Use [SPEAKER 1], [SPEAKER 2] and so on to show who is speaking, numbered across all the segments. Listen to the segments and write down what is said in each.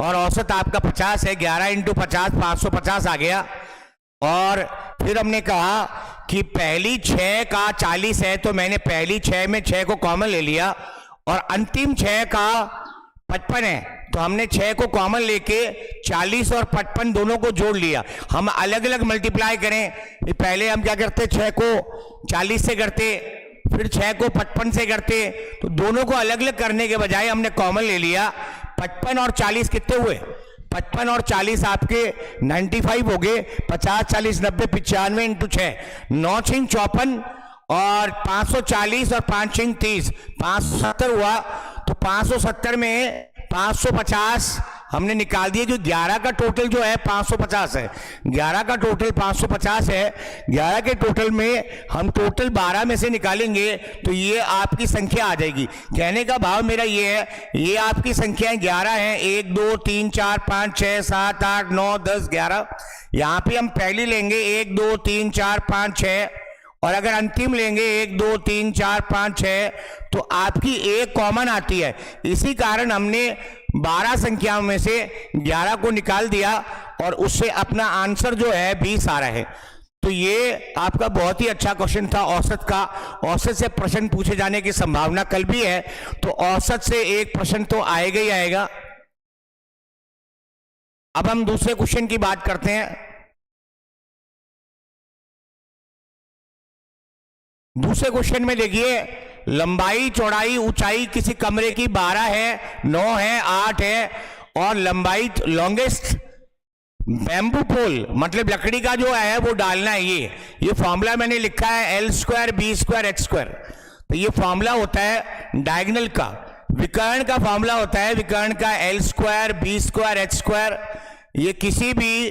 [SPEAKER 1] और औसत आपका 50 है। 11 इंटू 50 550 आ गया। और फिर हमने कहा कि पहली 6 का 40 है, तो मैंने पहली 6 में 6 को कॉमन ले लिया, और अंतिम 6 का 55 है, तो हमने 6 को कॉमन लेके 40 और 55 दोनों को जोड़ लिया। हम अलग अलग मल्टीप्लाई करें, पहले हम क्या करते, 6 को 40 से करते, फिर 6 को 55 से करते, तो दोनों को अलग अलग करने के बजाय हमने कॉमन ले लिया। 55 और 40 कितने हुए? 55 और 40 आपके 95 हो गए। 50 40 90 95 इंटू 6 9 6 54 और 540 और 5 6 30 570 हुआ। तो 570 में 550 हमने निकाल दिया। जो 11 का टोटल जो है 550 है, 11 का टोटल 550 है। 11 के टोटल में हम टोटल 12 में से निकालेंगे तो ये आपकी संख्या आ जाएगी। कहने का भाव मेरा ये है, ये आपकी संख्याएं 11 हैं, 1 2 3 4 5 6 7 8 9 10 11। यहां पे हम पहली लेंगे 1 2 3 4 5 6, और अगर अंतिम लेंगे 1 2 3 4 5 6, तो आपकी एक कॉमन आती है। इसी कारण हमने 12 संख्याओं में से 11 को निकाल दिया और उससे अपना आंसर जो है 20 आ रहा है। तो ये आपका बहुत ही अच्छा क्वेश्चन था औसत का। औसत से प्रश्न पूछे जाने की संभावना कल भी है, तो औसत से एक प्रश्न तो आएगा ही आएगा। अब हम दूसरे क्वेश्चन की बात करते हैं। दूसरे क्वेश्चन में देखिए, लंबाई चौड़ाई ऊंचाई किसी कमरे की 12 है, 9 है, 8 है, और लंबाई लॉन्गेस्ट बैम्बू पोल मतलब लकड़ी का जो है वो डालना है। ये फॉर्मूला मैंने लिखा है L² B² H²। तो ये फॉर्मूला होता है डायगोनल का, विकर्ण का फॉर्मूला होता है विकर्ण का L² B² H²। ये किसी भी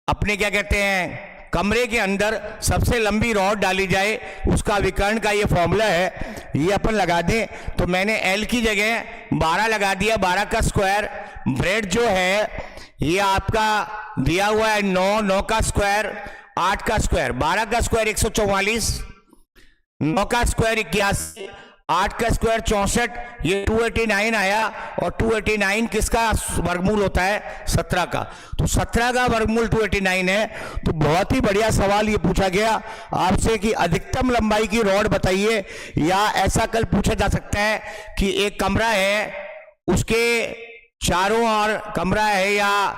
[SPEAKER 1] अपने क्या कहते हैं कमरे के अंदर सबसे लंबी रॉड डाली जाए उसका विकर्ण का ये फॉर्मूला है। ये अपन लगा दें तो मैंने L की जगह 12 लगा दिया, 12 का स्क्वायर। ब्रेड जो है ये आपका दिया हुआ है 9, 9 का स्क्वायर, 8 का स्क्वायर, 12 का स्क्वायर 144, 9 का स्क्वायर 81, 8 का स्क्वायर 64, ये 289 आया। और 289 किसका वर्गमूल होता है? 17 का। तो 17 का वर्गमूल 289 है। तो बहुत ही बढ़िया सवाल ये पूछा गया आपसे कि अधिकतम लंबाई की रॉड बताइए। या ऐसा कल पूछा जा सकता है कि एक कमरा है, उसके चारों ओर कमरा है, या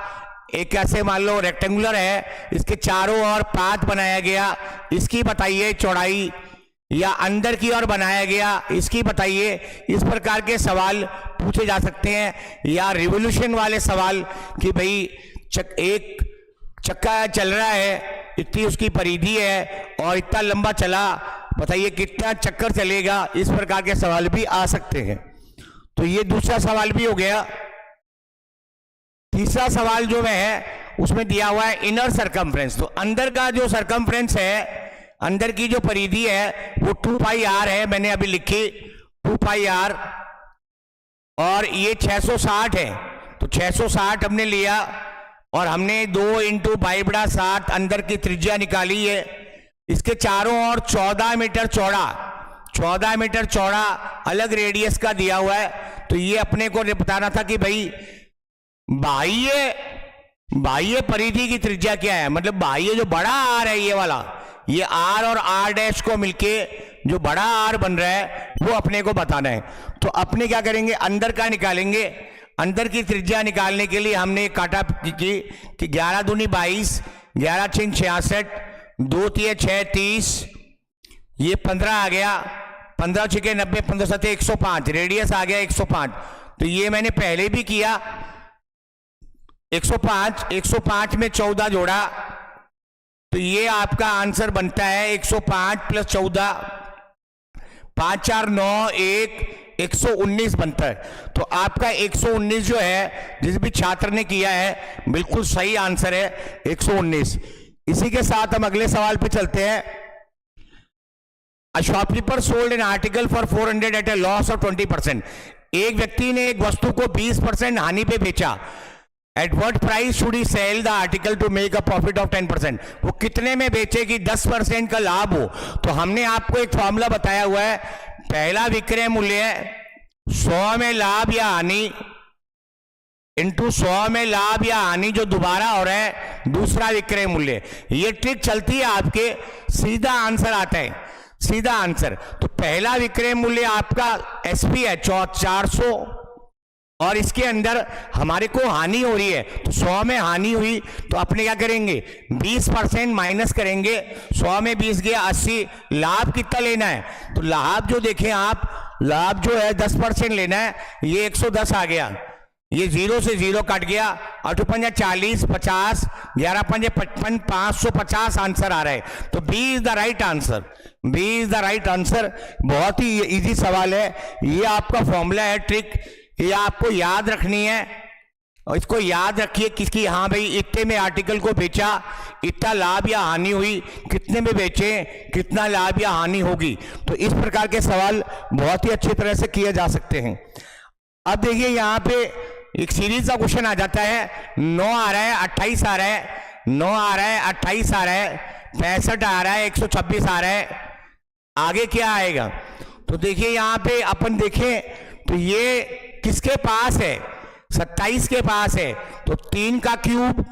[SPEAKER 1] एक ऐसे मान लो रेक्टेंगुलर है, इसके चारों ओर पाथ बनाया गया, इसकी बताइए चौड़ाई, या अंदर की ओर बनाया गया, इसकी बताइए। इस प्रकार के सवाल पूछे जा सकते हैं। या रिवोल्यूशन वाले सवाल कि भाई एक चक्का चल रहा है, इतनी उसकी परिधि है और इतना लंबा चला, बताइए कितना चक्कर चलेगा। इस प्रकार के सवाल भी आ सकते हैं। तो ये दूसरा सवाल भी हो गया। तीसरा सवाल जो है उसमें दिया हुआ है इनर सरकमफ्रेंस। तो अंदर का जो सरकमफ्रेंस है, अंदर की जो परिधि है वो 2πr है, मैंने अभी लिखी 2πr, और ये 660 है। तो 660 हमने लिया और हमने 2 इंटू 2/7 अंदर की त्रिज्या निकाली है। इसके चारों ओर 14 मीटर चौड़ा, 14 मीटर चौड़ा अलग रेडियस का दिया हुआ है। तो ये अपने को बताना था कि भाई बाह्य परिधि की त्रिज्या क्या है, मतलब बाह्य जो बड़ा आर है ये वाला, ये आर और आर डैश को मिलके जो बड़ा आर बन रहा है वो अपने को बताना है। तो अपने क्या करेंगे, अंदर का निकालेंगे। अंदर की त्रिज्या निकालने के लिए हमने काटा कि 11 दूनी 22, 11 6 66, 2 3 6 30, ये 15 आ गया, 15 6 90, 15 7 105, रेडियस आ गया 105। तो ये मैंने पहले भी किया, 105 में 14 जोड़ा, तो ये आपका आंसर बनता है 105 + 14, 5 4 9 1 119 बनता है। तो आपका 119 जो है जिस भी छात्र ने किया है बिल्कुल सही आंसर है 119। इसी के साथ हम अगले सवाल पे चलते हैं। A shopkeeper sold an article for 400 at a loss of 20%। एक व्यक्ति ने एक वस्तु को 20% हानि पे बेचा। At what price should he sell the article to make a profit of 10%। वो कितने में बेचे कि 10% का लाभ हो। तो हमने आपको एक फॉर्मूला बताया हुआ है, पहला विक्रय मूल्य 100 में लाभ या हानि इंटू 100 में लाभ या हानि जो दोबारा हो रहा है, दूसरा विक्रय मूल्य। ये ट्रिक चलती है आपके, सीधा आंसर आता है, सीधा आंसर। तो पहला विक्रय मूल्य आपका एसपी है 400, और इसके अंदर हमारे को हानि हो रही है, तो 100 में हानि हुई तो अपने क्या करेंगे, 20% माइनस करेंगे। 100 में 20 गया 80। लाभ कितना लेना है, तो लाभ जो देखें आप, लाभ जो है 10% लेना है, ये 110 आ गया, ये 0 से 0 कट गया, 8 पंजा 40, 50, 11 पंजे 55, 550 आंसर आ रहा है। तो B is the right answer, B is the right answer. बहुत ही इजी सवाल है, ये आपका फॉर्मूला है, ट्रिक, ये आपको याद रखनी है, और इसको याद रखिए किसकी, हाँ भाई इतने में आर्टिकल को बेचा, इतना लाभ या हानि हुई, कितने में बेचे, कितना लाभ या हानि होगी। तो इस प्रकार के सवाल बहुत ही अच्छी तरह से किए जा सकते हैं। अब देखिए यहाँ पे एक सीरीज का क्वेश्चन आ जाता है, 9 आ रहा है, 28 आ रहा है, 9 आ रहा है, 28 आ रहा है, 65 आ रहा है, 126 आ रहा है, आगे क्या आएगा। तो देखिए यहाँ पे अपन देखें तो ये किसके पास है, 27 के पास है, तो 3 का क्यूब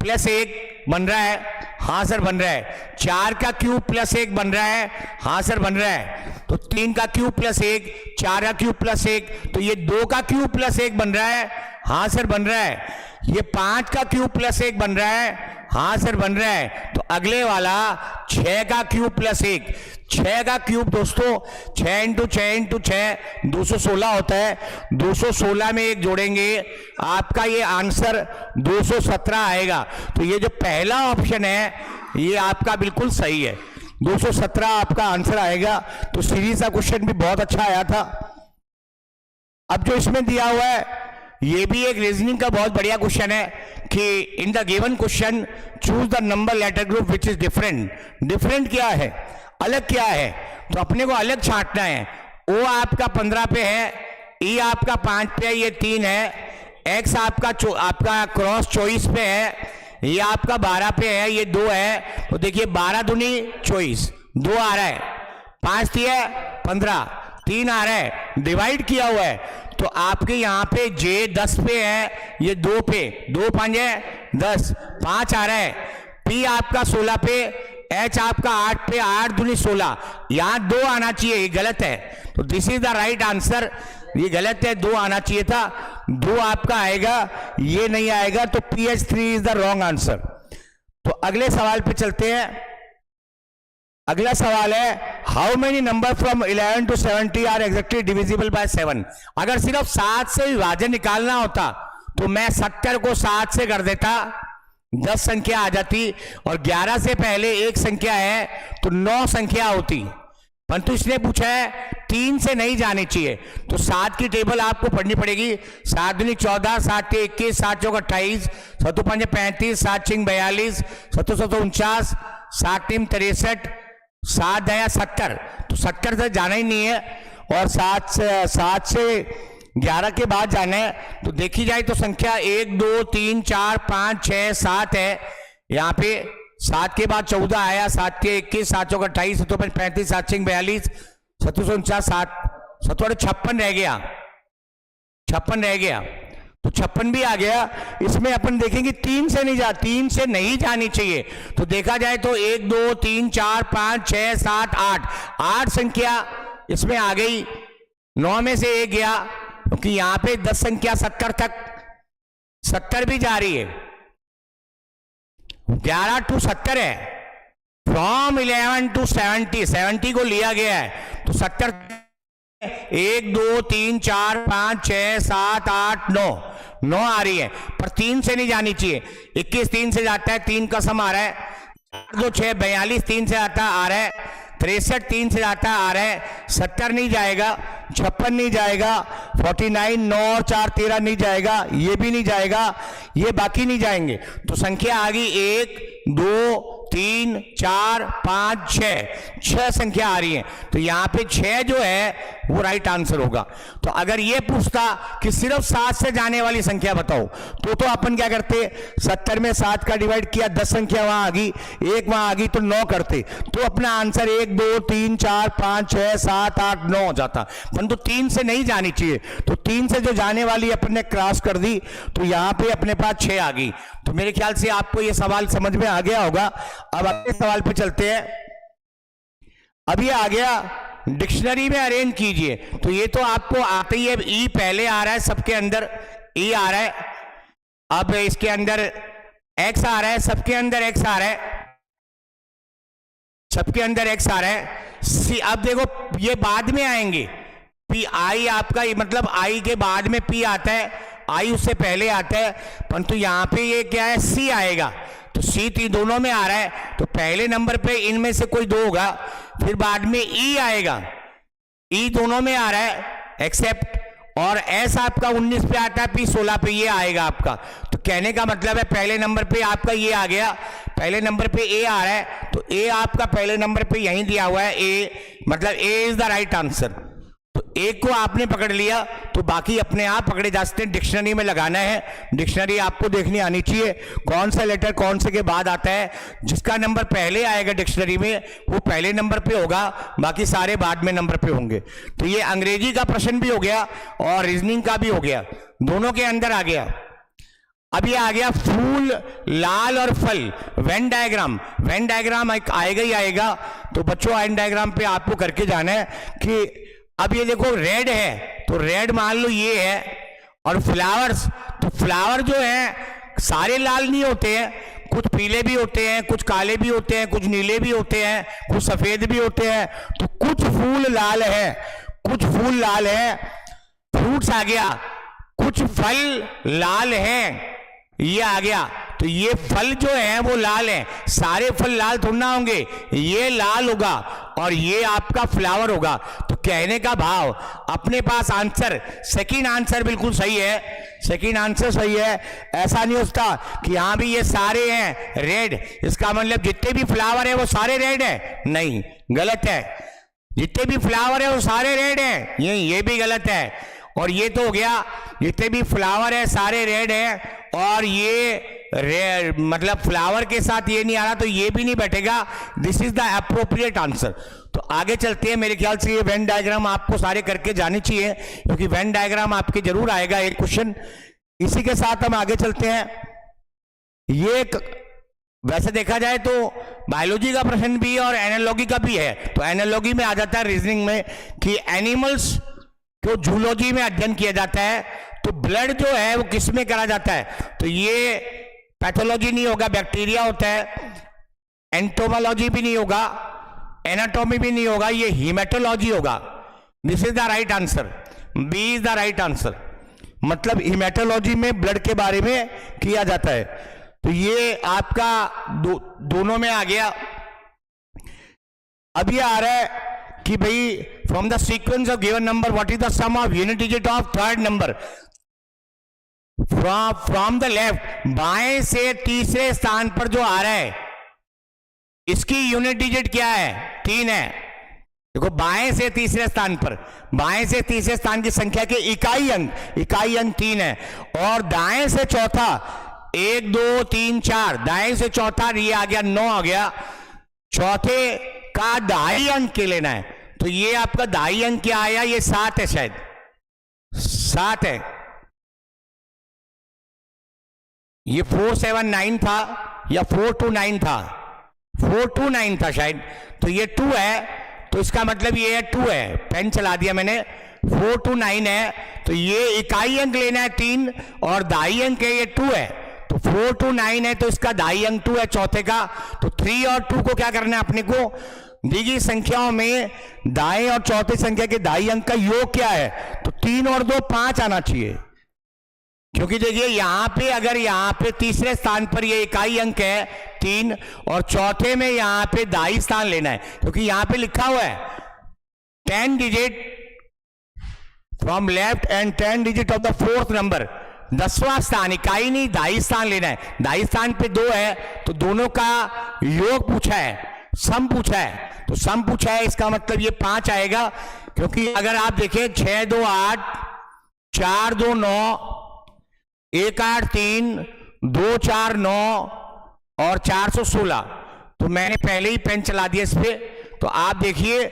[SPEAKER 1] प्लस 1 बन रहा है, हाँ सर बन रहा है। 4 का क्यूब प्लस 1 बन रहा है, हाँ सर बन रहा है। तो 3 का क्यूब प्लस 1, 4 का क्यूब प्लस 1, तो ये 2 का क्यूब प्लस 1 बन रहा है, हाँ सर बन रहा है। ये 5 का क्यूब प्लस 1 बन रहा है, हाँ सर बन रहा है। तो अगले वाला 6 का क्यूब प्लस 1, 6 का क्यूब दोस्तों 6 इंटू 6 इंटू 6 216 होता है, 216 में 1 जोड़ेंगे, आपका ये आंसर 217 आएगा। तो ये जो पहला ऑप्शन है ये आपका बिल्कुल सही है, 217 आपका आंसर आएगा। तो सीरीज का क्वेश्चन भी बहुत अच्छा आया था। अब जो इसमें दिया हुआ है ये भी एक रीजनिंग का बहुत बढ़िया क्वेश्चन है कि in the given question choose the number letter group which is different. Different क्या है, अलग क्या है, तो अपने को अलग छांटना है। ओ आपका 15 पे है, ई आपका 5 पे है, ये 3 है, एक्स आपका क्रॉस 24 पे है, ये आपका 12 पे है, ये 2 है। तो देखिए 12 दूनी 24, 2 आ रहा है, 5 दिया 15, 3 आ रहा है, डिवाइड किया हुआ है। तो आपके यहाँ पे जे 10 पे है, ये 2 पे, 2 5 है 10, 5 आ रहा है। पी आपका 16 पे, एच आपका 8 पे, 8 दूनी 16, यहाँ 2 आना चाहिए, ये गलत है। तो this is the right answer, ये गलत है, 2 आना चाहिए था, 2 आपका आएगा, ये नहीं आएगा। तो PH3 is the wrong answer. तो अगले सवाल पे चलते हैं। अगला सवाल है how many number from 11 to 70 are exactly divisible by 7। अगर सिर्फ 7 से विभाजन निकालना होता तो मैं 70 को 7 से कर देता, 10 संख्या आ जाती, और 11 से पहले एक संख्या है तो 9 संख्या होती। परंतु इसने पूछा है 3 से नहीं जानी चाहिए, तो 7 की टेबल आपको पढ़नी पड़ेगी। 7 दूनी 14, 7 के 21, 7 चौका 28, 7 पंजे 35, 7 छिंग 42, 7 7 49, 7 3 63, 7 दया 70। तो 70 से जाना ही नहीं है, और 7 से 11 के बाद जाना है। तो देखी जाए तो संख्या 1 2 3 4 5 6 7 है। यहाँ पे 7 के बाद 14 आया, 7 के 21, 7 चौका 28, 7 5 35, 7 छिंग 42, 7 49, 7 56 रह गया, 56 रह गया। तो 56 भी आ गया। इसमें अपन देखेंगे 3 से नहीं जानी चाहिए। तो देखा जाए तो 1 2 3 4 5 6 7 8 संख्या इसमें आ गई, 9 में से 1 गया, क्योंकि यहां पे 10 संख्या 70 तक, 70 भी जा रही है, 11 to 70 है, फ्रॉम 11 to 70, 70 को लिया गया है। तो 70 1 2 3 4 5 6 7 8 9 आ रही है, पर 3 से नहीं जानी चाहिए। 21 3 से जाता है, 3 का सम आ रहा है, 2 6 42 3 से आता आ रहा है, 63 3 से जाता आ रहा है, 70 नहीं जाएगा, 56 नहीं जाएगा, 49 9 और 4 13 नहीं जाएगा, ये भी नहीं जाएगा, ये बाकी नहीं जाएंगे। तो संख्या आ गई 1 2 3 4 5 6 संख्या आ रही है। तो यहाँ पे 6 जो है वो राइट आंसर होगा। तो अगर ये पूछता कि सिर्फ 7 से जाने वाली संख्या बताओ तो अपन क्या करते, 70 में 7 का डिवाइड किया, 10 संख्या वहां आ गई, 1 वहां आ गई तो 9 करते, तो अपना आंसर 1 2 3 4 5 6 7 8 9 हो जाता। परंतु 3 से नहीं जानी चाहिए, तो 3 से जो जाने वाली अपन ने क्रॉस कर दी, तो यहां पे अपने पास 6 आ गई। तो मेरे ख्याल से आपको ये सवाल समझ में आ गया होगा। अब अगले सवाल पे चलते हैं। अब ये आ गया, डिक्शनरी में अरेंज कीजिए। तो ये तो आपको आते ही है, ई पहले आ रहा है सबके अंदर, ई आ रहा है। अब इसके अंदर एक्स आ रहा है, सबके अंदर एक्स आ रहा है, सबके अंदर एक्स आ रहा है। सी, अब देखो ये बाद में आएंगे, पी आई आपका, मतलब आई के बाद में पी आता है, आई उससे पहले आता है, परंतु यहां पे ये क्या है, सी आएगा। तो सी टी दोनों में आ रहा है, तो पहले नंबर पे इनमें से कोई 2 होगा, फिर बाद में ई आएगा, ई दोनों में आ रहा है एक्सेप्ट, और एस आपका 19 पे आता है, पी 16 पे ये आएगा आपका। तो कहने का मतलब है पहले नंबर पे आपका ये आ गया, पहले नंबर पे ए आ रहा है, तो ए आपका पहले नंबर पे यहीं दिया हुआ है, ए मतलब ए इज द राइट आंसर। तो एक को आपने पकड़ लिया, तो बाकी अपने आप पकड़े जा सकते हैं। डिक्शनरी में लगाना है, डिक्शनरी आपको देखनी आनी चाहिए, कौन सा लेटर कौन से के बाद आता है। जिसका नंबर पहले आएगा डिक्शनरी में वो पहले नंबर पे होगा, बाकी सारे बाद में नंबर पे होंगे। तो ये अंग्रेजी का प्रश्न भी हो गया और रीजनिंग का भी हो गया, दोनों के अंदर आ गया। अब ये आ गया फूल, लाल और फल, वेन डायग्राम। वेन डायग्राम आएगा ही आएगा। तो बच्चों वेन डायग्राम पे आपको करके जाना है कि अब ये देखो रेड है, तो रेड मान लो ये है, और फ्लावर्स, तो फ्लावर जो है सारे लाल नहीं होते हैं, कुछ पीले भी होते हैं, कुछ काले भी होते हैं, कुछ नीले भी होते हैं, कुछ सफेद भी होते हैं। तो कुछ फूल लाल है, कुछ फूल लाल है, फ्रूट्स आ गया, कुछ फल लाल हैं, ये आ गया। तो ये फल जो है वो लाल है, सारे फल लाल थोड़ा ना होंगे, ये लाल होगा और ये आपका फ्लावर होगा। तो कहने का भाव अपने पास आंसर, सेकंड आंसर बिल्कुल सही है, सेकंड आंसर सही है। ऐसा नहीं होता कि यहां भी ये सारे हैं रेड, इसका मतलब जितने भी फ्लावर है वो सारे रेड है, नहीं, गलत है। जितने भी फ्लावर है वो सारे रेड हैं, ये भी गलत है। और ये तो हो गया, जितने भी फ्लावर है सारे रेड है, और ये रेड मतलब फ्लावर के साथ ये नहीं आ रहा, तो ये भी नहीं बैठेगा। This is the appropriate answer. तो आगे चलते हैं। मेरे ख्याल से ये वेन डायग्राम आपको सारे करके जानी चाहिए, क्योंकि वेन डायग्राम आपके जरूर आएगा एक क्वेश्चन। इसी के साथ हम आगे चलते हैं। ये वैसे देखा जाए तो बायोलॉजी का प्रश्न भी और एनालॉजी का भी है। तो एनालॉजी में आ जाता है रीजनिंग में कि एनिमल्स को जूलॉजी में अध्ययन किया जाता है, तो ब्लड जो है वो किस में करा जाता है, तो ये पैथोलॉजी नहीं होगा, बैक्टीरिया होता है। एंटोमोलॉजी भी नहीं होगा, एनाटॉमी भी नहीं होगा, ये हीमेटोलॉजी होगा। This is the right answer, B is the right answer. मतलब हीमेटोलॉजी में ब्लड के बारे में किया जाता है। तो ये आपका दोनों में आ गया। अब ये आ रहा है कि भाई from the sequence of given number what is the sum of unit digit of third number from the left, बाएं से तीसरे स्थान पर जो आ रहा है इसकी यूनिट डिजिट क्या है, 3 है। देखो बाएं से तीसरे स्थान पर, बाएं से तीसरे स्थान की संख्या के इकाई अंक 3 है, और दाएं से चौथा 1 2 3 4, दाएं से चौथा ये आ गया 9 आ गया, चौथे का दाई अंक के लेना है। तो ये आपका दाई अंक क्या आया, ये 7 है, शायद 7 है। ये 479 था या 429 था, 429 था शायद, तो ये 2 है, तो इसका मतलब ये है 2 है, पेन चला दिया मैंने, 429 है। तो ये इकाई अंक लेना है 3 और दाई अंक है ये 2 है, तो 429 है, तो इसका दाई अंक 2 है चौथे का। तो 3 और 2 को क्या करना है अपने को, दी गई संख्याओं में दाएं और चौथे संख्या के दाई अंक का योग क्या है, तो 3 और 2 5 आना चाहिए। क्योंकि देखिए यहां पे, अगर यहां पे तीसरे स्थान पर ये इकाई अंक है 3 और चौथे में यहां पे दाई स्थान लेना है, क्योंकि यहां पे लिखा हुआ है 10 digit from left and 10 digit of the fourth number, 10वां स्थान, इकाई नहीं दाई स्थान लेना है। दाई स्थान पे 2 है, तो दोनों का योग पूछा है, सम पूछा है, तो सम पूछा है, इसका मतलब ये 5 आएगा, क्योंकि अगर आप देखें 6 2 8, 4 2 9, 1 8 3, 2 4 9 और 416, तो मैंने पहले ही पेन चला दिया इस पे। तो आप देखिए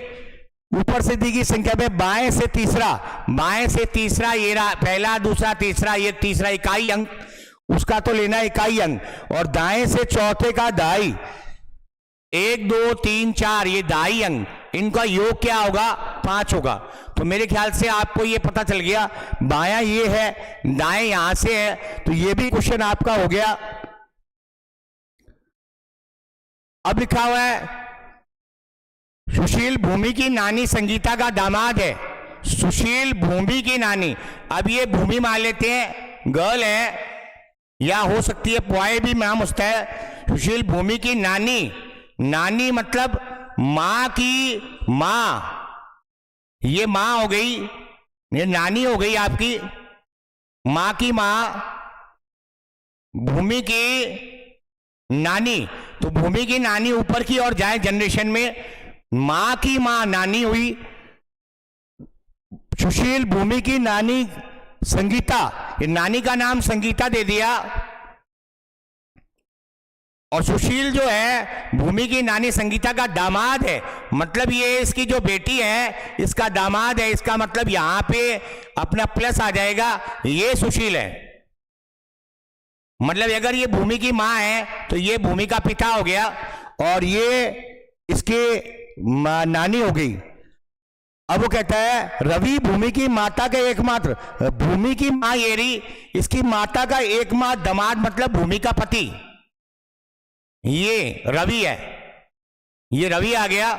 [SPEAKER 1] ऊपर से दी गई संख्या में बाएं से तीसरा ये रहा, पहला दूसरा तीसरा, ये तीसरा इकाई अंक, उसका तो लेना इकाई अंक, और दाएं से चौथे का दाई, 1 2 3 4 ये दाई अंक, इनका योग क्या होगा? 5 होगा। तो मेरे ख्याल से आपको ये पता चल गया, बायां ये है, दाएं यहां से है, तो ये भी क्वेश्चन आपका हो गया। अब लिखा हुआ है सुशील भूमि की नानी संगीता का दामाद है। सुशील भूमि की नानी, अब ये भूमि मान लेते हैं गर्ल है, या हो सकती है बॉय भी नाम उसका है। सुशील भूमि की नानी, नानी मतलब मां की मां, ये मां हो गई, ये नानी हो गई आपकी, मां की मां, भूमि की नानी। तो भूमि की नानी ऊपर की ओर जाए जनरेशन में, मां की मां नानी हुई, सुशील भूमि की नानी संगीता, ये नानी का नाम संगीता दे दिया, और सुशील जो है भूमि की नानी संगीता का दामाद है, मतलब ये इसकी जो बेटी है इसका दामाद है, इसका मतलब यहां पे अपना प्लस आ जाएगा, ये सुशील है। मतलब अगर ये भूमि की मां है तो ये भूमि का पिता हो गया, और ये इसके नानी हो गई। अब वो कहता है रवि भूमि की माता का एकमात्र, भूमि की मां ये रही, इसकी माता का एकमात्र दामाद मतलब भूमि का पति, ये रवि है, ये रवि आ गया।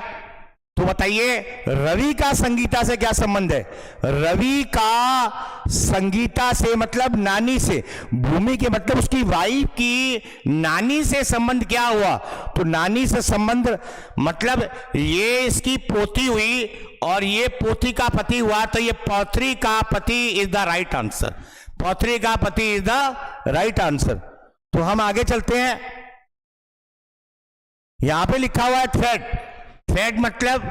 [SPEAKER 1] तो बताइए रवि का संगीता से क्या संबंध है? रवि का संगीता से मतलब नानी से, भूमि के मतलब उसकी वाइफ की नानी से संबंध क्या हुआ? तो नानी से संबंध मतलब ये इसकी पोती हुई और ये पोती का पति हुआ, तो ये पौत्री का पति इज द राइट आंसर, पौत्री का पति इज द राइट आंसर। तो हम आगे चलते हैं, यहां पे लिखा हुआ है थ्रेड। थ्रेड मतलब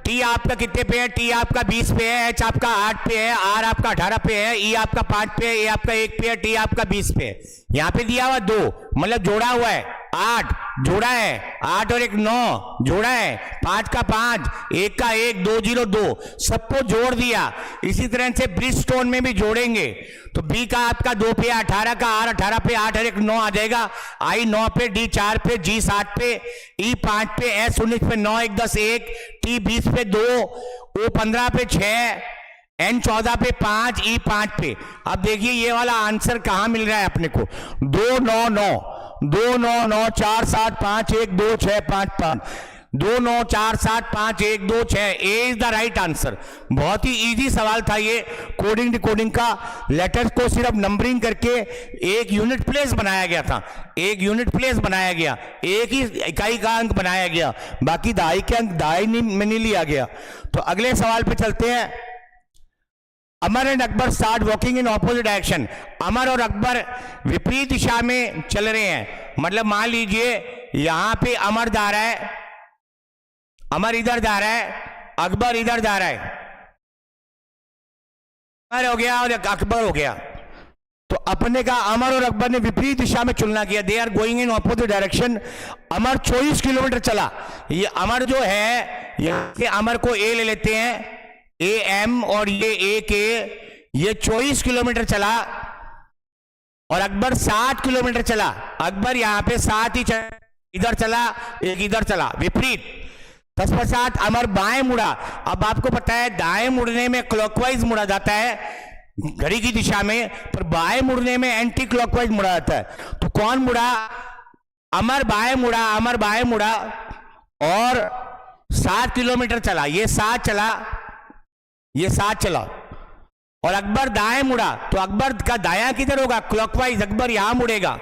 [SPEAKER 1] टी आपका कितने पे है? टी आपका 20 पे है, एच आपका 8 पे है, आर आपका 18 पे है, ई आपका 5 पे है, ए आपका 1 पे है, टी आपका 20 पे है। यहां पे दिया हुआ 2 मतलब जोड़ा हुआ है, 8 जोड़ा है, 8 और 1 9 जोड़ा है, 5 का 5, 1 का 1, 2 0 2 सबको जोड़ दिया। इसी तरह से ब्रिज स्टोन में भी जोड़ेंगे, तो बी का आपका 2 पे, 18 का आर 18 पे, 8 और 1 9 आ जाएगा, आई 9 पे, डी 4 पे, जी 7 पे, ई 5 पे, एस 19 पे, 9 1 10 1, टी 20 पे 2, ओ 15 पे 6, एन 14 पे 5, ई 5 पे। अब देखिए ये वाला आंसर कहां मिल रहा है अपने को? 2 9 9 2 9 9 4 7 5 1 2 6 5 5 2 9 4 7 5 1 2 6, ए इज द राइट आंसर। बहुत ही इजी सवाल था ये, कोडिंग डिकोडिंग का। लेटर्स को सिर्फ नंबरिंग करके एक यूनिट प्लेस बनाया गया था, एक यूनिट प्लेस बनाया गया, एक ही इकाई का अंक बनाया गया, बाकी दहाई के अंक दहाई में नहीं लिया गया। तो अगले सवाल पे चलते हैं। Amar and Akbar start walking in opposite direction. Amar और अकबर विपरीत दिशा में चल रहे हैं, मतलब मान लीजिए यहां पे अमर जा रहा है, अमर इधर जा रहा है, अकबर इधर जा रहा है, अमर हो गया और अकबर हो गया। तो अपने का अमर और अकबर ने विपरीत दिशा में चलना किया, they are going in opposite direction. Amar 24 kilometre चला। ये अमर जो है, ये अमर को ए ले लेते हैं, ए एम, और ये ए के, ये 24 किलोमीटर चला, और अकबर 7 किलोमीटर चला। अकबर यहां पे 7 ही चला, इधर चला, एक इधर चला, विपरीत। तत्पश्चात अमर बाएं मुड़ा। अब आपको पता है दाएं मुड़ने में क्लॉकवाइज मुड़ा जाता है घड़ी की दिशा में, पर बाएं मुड़ने में एंटी क्लॉकवाइज मुड़ा जाता है। तो कौन मुड़ा? अमर बाएं मुड़ा, अमर बाएं मुड़ा और 7 किलोमीटर चला, ये 7 चला, ये 7 चला, और अकबर दाएं मुड़ा। तो अकबर का दायां किधर होगा? क्लॉकवाइज, अकबर यहां मुड़ेगा,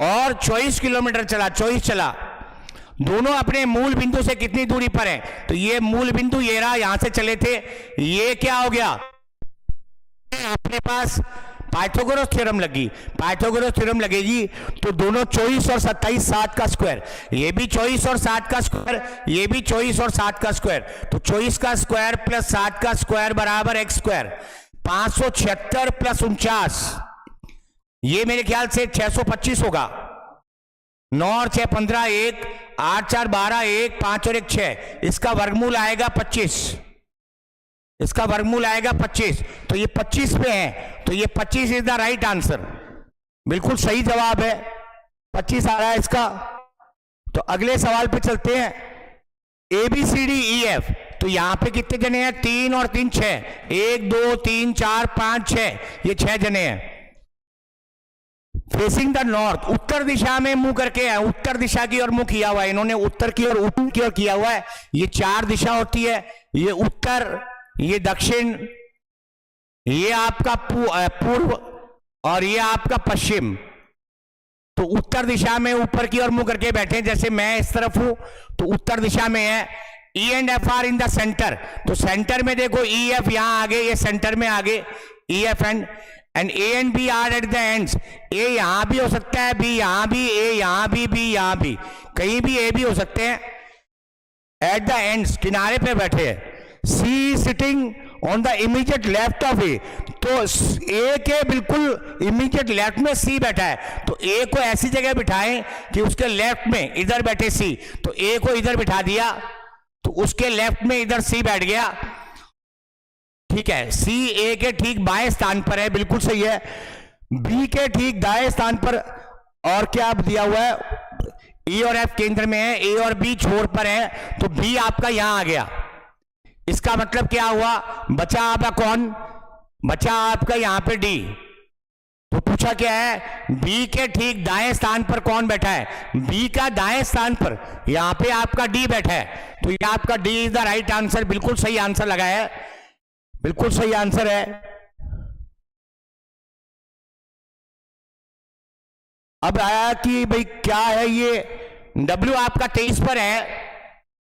[SPEAKER 1] और 24 किलोमीटर चला, 24 चला। दोनों अपने मूल बिंदु से कितनी दूरी पर है? तो ये मूल बिंदु ये रहा, यहां से चले थे, ये क्या हो गया? अपने पास पाइथागोरस थ्योरम लगी, पाइथागोरस थ्योरम लगेगी तो दोनों 24 और 27 7 का स्क्वायर, ये भी 24 और 7 का स्क्वायर, ये भी 24 और 7 का स्क्वायर, तो 24 का स्क्वायर प्लस 7 का स्क्वायर बराबर x स्क्वायर, 576 प्लस 49, ये मेरे ख्याल से 625 होगा। 9 और 6 15, 1 8 4 12, 1 5 और 1 6, इसका वर्गमूल आएगा 25, इसका वर्गमूल आएगा 25, तो ये 25 पे है, तो ये 25 इज द राइट आंसर, बिल्कुल सही जवाब है, 25 आ रहा है इसका। तो अगले सवाल पे चलते हैं, ABCDEF, तो यहां पे कितने जने हैं, 3 और 3 6, 1 2 3 4 5 6, ये 6 जने हैं। फेसिंग द नॉर्थ, उत्तर दिशा में मुंह करके है, उत्तर दिशा की ओर मुंह किया हुआ है इन्होंने, उत्तर की ओर उत्तर की ओर किया हुआ है। ये 4 दिशा होती है, ये उत्तर, ये दक्षिण, ये आपका पूर्व और ये आपका पश्चिम। तो उत्तर दिशा में ऊपर की ओर मुंह करके बैठे, जैसे मैं इस तरफ हूं तो उत्तर दिशा में है। E and F are in the centre, तो सेंटर में देखो EF यहां आगे, ये सेंटर में आगे EF and A and B are at the ends, A यहां भी हो सकता है, B यहां भी, A यहां भी, B यहां भी, कहीं भी A भी हो सकते हैं। एट द एंड्स, किनारे पे बैठे हैं। C sitting on the immediate left of A, तो A के बिल्कुल इमीडिएट लेफ्ट में C बैठा है, तो A को ऐसी जगह बिठाएं कि उसके लेफ्ट में इधर बैठे C, तो A को इधर बिठा दिया तो उसके लेफ्ट में इधर C बैठ गया, ठीक है। C A के ठीक बाएं स्थान पर है, बिल्कुल सही है। B के ठीक दाएं स्थान पर और क्या दिया हुआ है, E और F केंद्र में है, A और B छोर पर है, तो B आपका यहां आ गया। इसका मतलब क्या हुआ, बचा आपका कौन, बचा आपका यहां पे D। तो पूछा क्या है, B के ठीक दाएं स्थान पर कौन बैठा है, B का दाएं स्थान पर यहां पे आपका D बैठा है, तो ये आपका D is the right answer, बिल्कुल सही आंसर लगा है, बिल्कुल सही आंसर है। अब आया कि भाई क्या है ये, W आपका 23 पर है,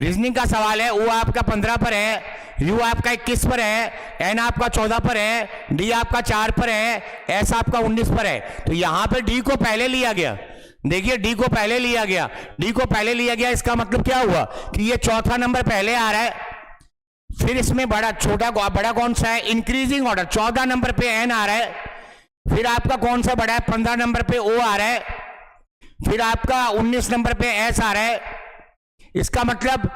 [SPEAKER 1] रीजनिंग का सवाल है, O आपका 15 पर है, U आपका 21 पर है, N आपका 14 पर है, D आपका 4 पर है, S आपका 19 पर है। तो यहां पे D को पहले लिया गया, देखिए D को पहले लिया गया, D को पहले लिया गया, इसका मतलब क्या हुआ कि ये चौथा नंबर पहले आ रहा है। फिर इसमें बड़ा छोटा बड़ा कौन सा है, इंक्रीजिंग ऑर्डर, 14 नंबर पे N आ रहा है। फिर आपका कौन सा बड़ा है, 15 नंबर पे O आ रहा है। फिर आपका 19 नंबर पे S आ रहा है। इसका मतलब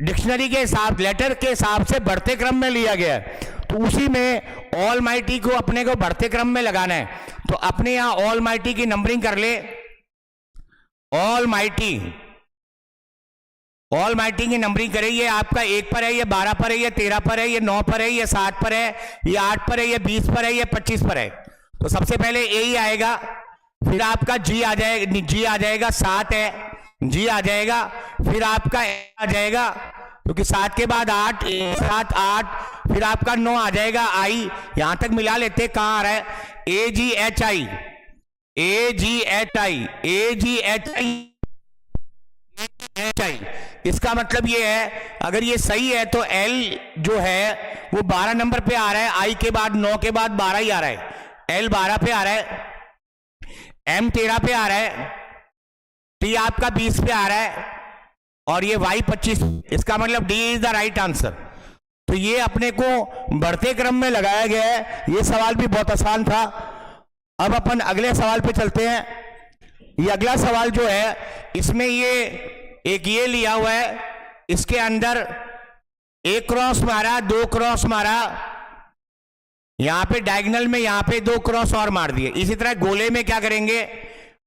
[SPEAKER 1] डिक्शनरी के हिसाब, लेटर के हिसाब से बढ़ते क्रम में लिया गया है, तो उसी में ऑल माइटी को अपने को बढ़ते क्रम में लगाना है। तो अपने यहां ऑल माइटी की नंबरिंग कर ले, ऑल माइटी की नंबरिंग करें, ये आपका 1 पर है, ये 12 पर है, ये 13 पर है, ये 9 पर है, ये 7 पर है, ये 8 पर है, ये 20 पर है, ये 25 पर है। तो सबसे पहले A ही आएगा, फिर आपका G आ जाएगा, 7 है, G आ जाएगा, फिर आपका A आ जाएगा, क्योंकि 7 के बाद 8, 7 8, फिर आपका 9 आ जाएगा, I, यहां तक मिला लेते, कहां आ रहा है, AGHI, इसका मतलब ये है, अगर ये सही है तो L जो है वो 12 नंबर पे आ रहा है, I के बाद 9 के बाद 12 ही आ रहा है, L 12 पे आ रहा है, M 13 पे आ रहा है, T आपका 20 पे आ रहा है, और ये Y 25, इसका मतलब D is the right answer. तो ये अपने को बढ़ते क्रम में लगाया गया है। ये सवाल भी बहुत आसान था। अब अपन अगले सवाल पे चलते हैं। ये अगला सवाल जो है, इसमें ये एक ये लिया हुआ है, इसके अंदर 1 क्रॉस मारा, 2 क्रॉस मारा, यहां पे डायगोनल में यहां पे 2 क्रॉस और मार दिए। इसी तरह गोले में क्या करेंगे,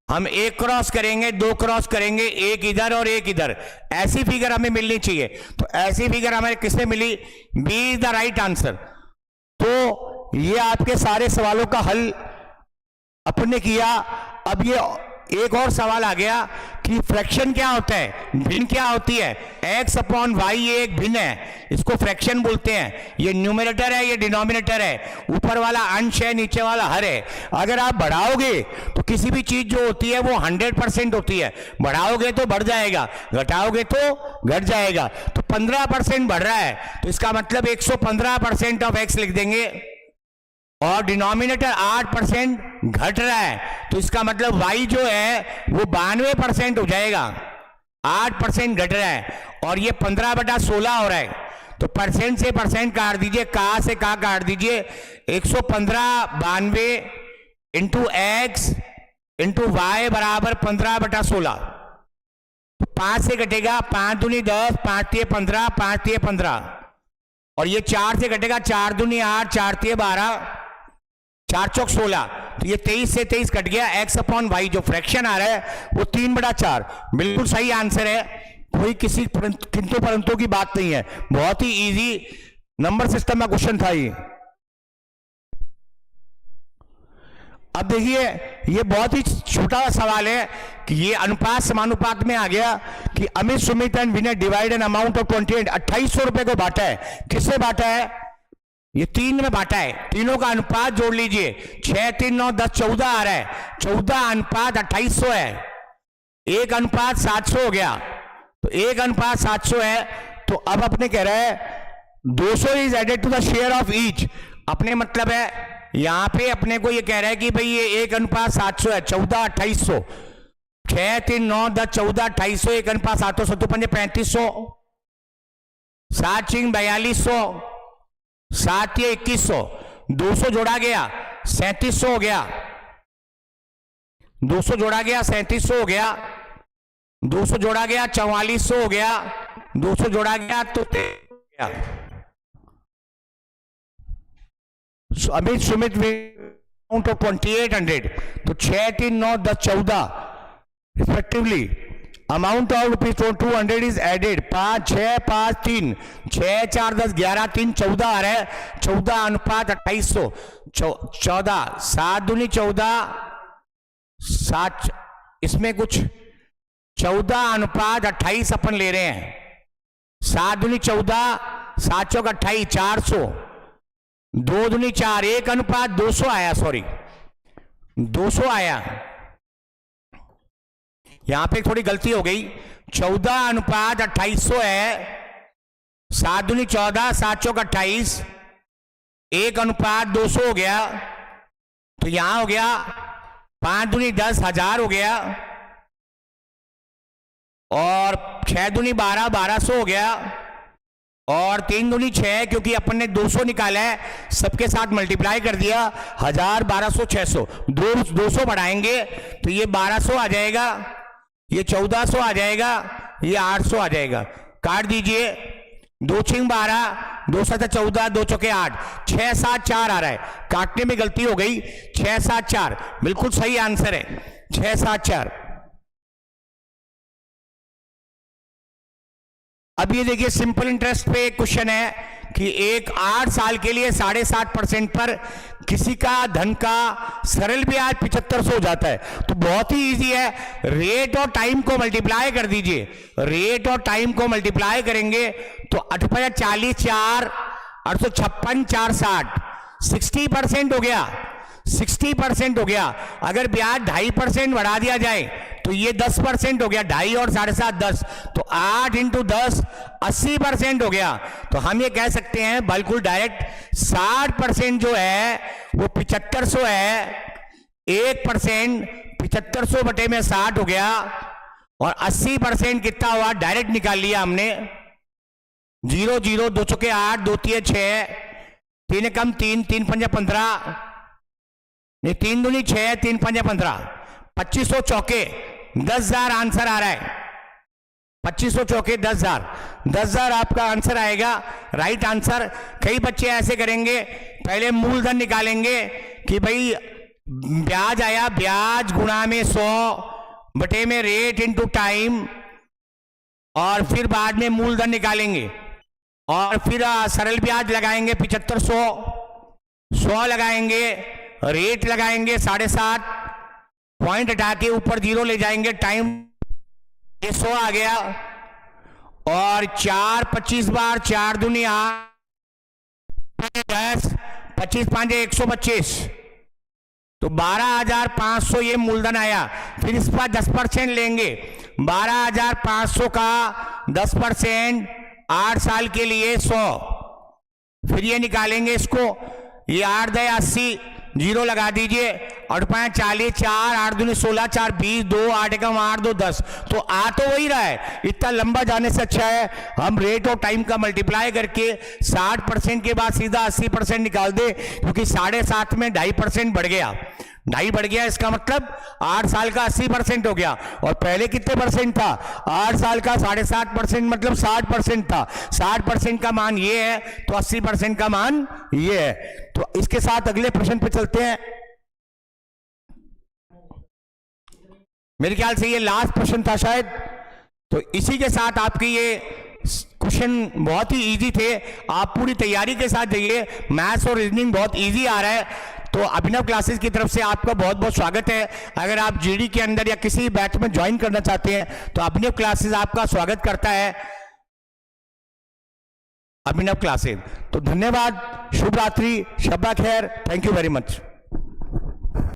[SPEAKER 1] हम 1 क्रॉस करेंगे, 2 क्रॉस करेंगे, एक इधर और एक इधर, ऐसी फिगर हमें मिलनी चाहिए। तो ऐसी फिगर हमें किससे मिली, B is the right answer. तो ये आपके सारे सवालों का हल अपने किया। अब ये एक और सवाल आ गया कि फ्रैक्शन क्या होता है, भिन्न क्या होती है। x अपॉन वाई ये एक भिन्न है, इसको फ्रैक्शन बोलते हैं। ये न्यूमरेटर है, ये डिनोमिनेटर है, ऊपर वाला अंश है, नीचे वाला हर है। अगर आप बढ़ाओगे तो किसी भी चीज जो होती है वो 100% होती है, बढ़ाओगे तो बढ़ जाएगा, घटाओगे तो घट जाएगा। तो 15% बढ़ रहा है, तो इसका मतलब 115% ऑफ x लिख देंगे। और डिनोमिनेटर 8% घट रहा है, तो इसका मतलब y जो है वो 92% हो जाएगा। 8% घट रहा है और ये 15/16 हो रहा है, तो परसेंट से परसेंट काट दीजिए, का से का काट दीजिए। 115 92 इंटू एक्स इंटू वाई बराबर 15/16। तो 5 से घटेगा, 5 दूनी 10, 5 तिये 15, 5 तिये 15, और ये 4 से घटेगा, 4 दूनी 8, 4 तिये 12, 4 चौक 16। तो ये 23 से 23 कट गया। एक्स अपॉन वाई जो फ्रैक्शन आ रहा है वो 3/4 बिल्कुल सही आंसर है। कोई किसी किंतु परंतु की बात नहीं है, बहुत ही इजी नंबर सिस्टम का क्वेश्चन था ये। अब देखिए ये बहुत ही छोटा सवाल है कि ये अनुपात समानुपात में आ गया कि Amit Sumit and Vinay divide an amount of 2800 रुपए को बांटा है। किससे बांटा है? ये 3 में बांटा है। तीनों का अनुपात जोड़ लीजिए, 6 3 9 10 14 आ रहा है। 14 अनुपात 2800 है, 1 अनुपात 700 हो गया। तो 1 अनुपात 700 है, तो अब अपने कह रहे हैं 200 is added to the share of each. अपने मतलब है यहां पे अपने को ये कह रहा है कि भाई ये 1 अनुपात 700 है, 14 2800, 6 3 9 10 14 2800, 1 अनुपात 700, 7 5 3500, 7 6 4200, 7 ये 2100, 200 जोड़ा गया 3700 हो गया, 200 जोड़ा गया 3700 हो गया, 200 जोड़ा गया 4400 हो गया, 200 जोड़ा गया तो गया। अमित सुमित अमाउंट ऑफ 2800, तो 6 3 9 10 14 respectively. Amount of ₹200 is added. 5 6 5 3, 6 4 10 11 3 14 आ रहा है। 14 अनुपात 2800, 14 7 दूनी 14, 7 इसमें कुछ 14 अनुपात 28 अपन ले रहे हैं। 7 दूनी 14, 7 चौक 28, 400, 2 दूनी 4, 1 अनुपात 200 आया, सॉरी 200 आया। यहां पे थोड़ी गलती हो गई, 14 अनुपात 2800 है, 7 दूनी 14, 7 चौक 28, 1 अनुपात 200 हो गया। तो यहां हो गया 5 दूनी 10 1000 हो गया, और 6 दूनी 12 1200 हो गया, और 3 दूनी 6 क्योंकि अपन ने 200 निकाला है, सबके साथ मल्टीप्लाई कर दिया, 1000 1200 600, 200 बढ़ाएंगे तो ये 1200 आ जाएगा, ये 1400 आ जाएगा, ये 800 आ जाएगा। काट दीजिए, 2 6 12, 2 7 14, 2 चौके 8, 6 7 4 आ रहा है। काटने में गलती हो गई, 6 7 4 बिल्कुल सही आंसर है, 6 7 4। अब ये देखिए सिंपल इंटरेस्ट पे एक क्वेश्चन है कि एक 8 साल के लिए 7.5% पर किसी का धन का सरल ब्याज 7500 हो जाता है। तो बहुत ही इजी है, रेट और टाइम को मल्टीप्लाई कर दीजिए। रेट और टाइम को मल्टीप्लाई करेंगे तो 8 40 4 856 460, 60% हो गया, 60% हो गया। अगर ब्याज 2.5% बढ़ा दिया जाए तो ये 10% हो गया, 2.5 और 7.5 10, तो 8 इंटू 10 80% हो गया। तो हम ये कह सकते हैं बिल्कुल डायरेक्ट 60% जो है वो 7500 है, 1% 7500 बटे में 60 हो गया, और 80% कितना हुआ डायरेक्ट निकाल लिया हमने। 0 0 2 चौके 8, 2 3 6, 3 कम 3 3 5 15, नहीं 3 दूनी 6, 3 5 15, 2500 चौके 10,000 आंसर आ रहा है। 2500 चौके 10,000, 10,000 आपका आंसर आएगा, राइट आंसर। कई बच्चे ऐसे करेंगे, पहले मूलधन निकालेंगे कि भाई ब्याज आया, ब्याज गुणा में 100 बटे में रेट इंटू टाइम, और फिर बाद में मूलधन निकालेंगे, और फिर सरल ब्याज लगाएंगे 7500, 100 लगाएंगे, रेट लगाएंगे 7.5, पॉइंट हटा के ऊपर 0 ले जाएंगे, टाइम 100 आ गया, और 4 25 बार, 4 दूनी 8 10, 25 5 125, तो 12,500 ये मूलधन आया। फिर इस पर 10% लेंगे, 12,500 का 10%, 8 साल के लिए 100, फिर ये निकालेंगे इसको, ये 8 दे 80, 0 लगा दीजिए। 8 5 40, 4 8 दूनी 16, 4 20, 2 8 एकम 8 2 10। तो आ तो वही रहा है। इतना लंबा जाने से अच्छा है हम रेट ऑफ टाइम का मल्टीप्लाई करके 60% के बाद सीधा 80% निकाल दे, क्योंकि 7.5 में 2.5% बढ़ गया। 2.5 बढ़ गया, इसका मतलब 8 साल का 80% हो गया। और पहले कितने परसेंट था? 8 साल का 7.5% मतलब 60% था। 60% का मान ये है तो 80% का मान ये है। तो इसके साथ अगले प्रश्न पे चलते हैं। मेरे ख्याल से ये लास्ट प्रश्न था शायद। तो इसी के साथ आपकी ये क्वेश्चन बहुत ही इजी थे। आप पूरी तैयारी के साथ जाइए, मैथ्स और रीजनिंग बहुत इजी आ रहा है। तो अभिनव क्लासेस की तरफ से आपका बहुत बहुत स्वागत है। अगर आप जीडी के अंदर या किसी बैच में ज्वाइन करना चाहते हैं तो अभिनव क्लासेस आपका स्वागत करता है। अभिनव क्लासेस। तो धन्यवाद, शुभ रात्रि, शब्बा खैर, थैंक यू वेरी मच।